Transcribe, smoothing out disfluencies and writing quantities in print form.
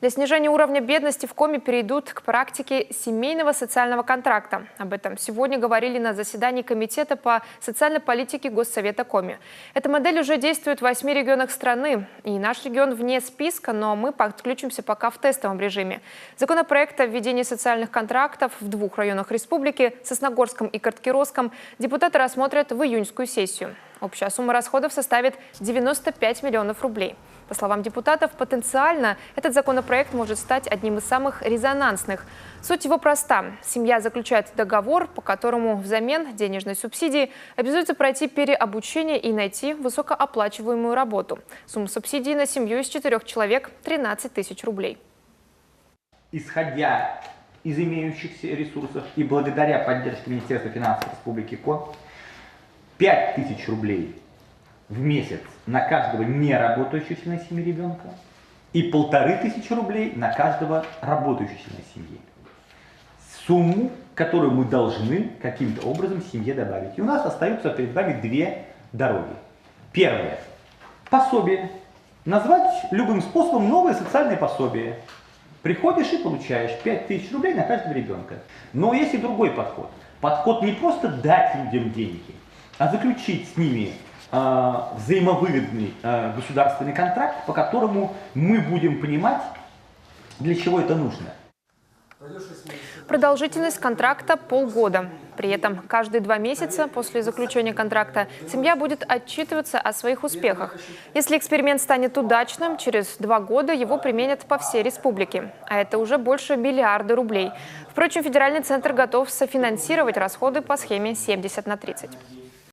Для снижения уровня бедности в Коми перейдут к практике семейного социального контракта. Об этом сегодня говорили на заседании Комитета по социальной политике Госсовета Коми. Эта модель уже действует в 8 регионах страны. И наш регион вне списка, но мы подключимся пока в тестовом режиме. Законопроект о введении социальных контрактов в 2 районах республики, Сосногорском и Карткировском, депутаты рассмотрят в июньскую сессию. Общая сумма расходов составит 95 миллионов рублей. По словам депутатов, потенциально этот законопроект может стать одним из самых резонансных. Суть его проста. Семья заключает договор, по которому взамен денежной субсидии обязуется пройти переобучение и найти высокооплачиваемую работу. Сумма субсидии на семью из 4 человек – 13 тысяч рублей. Исходя из имеющихся ресурсов и благодаря поддержке Министерства финансов Республики Коми, 5 тысяч рублей в месяц на каждого не работающего члена семьи ребенка и 1500 рублей на каждого работающего члена семьи. Сумму, которую мы должны каким-то образом семье добавить. И у нас остаются перед вами 2 дороги. Первое. Пособие. Назвать любым способом новое социальное пособие. Приходишь и получаешь 5000 рублей на каждого ребенка. Но есть и другой подход. Подход не просто дать людям деньги, а заключить с ними взаимовыгодный государственный контракт, по которому мы будем понимать, для чего это нужно. Продолжительность контракта – полгода. При этом каждые 2 месяца после заключения контракта семья будет отчитываться о своих успехах. Если эксперимент станет удачным, через 2 года его применят по всей республике. А это уже больше миллиарда рублей. Впрочем, федеральный центр готов софинансировать расходы по схеме 70/30.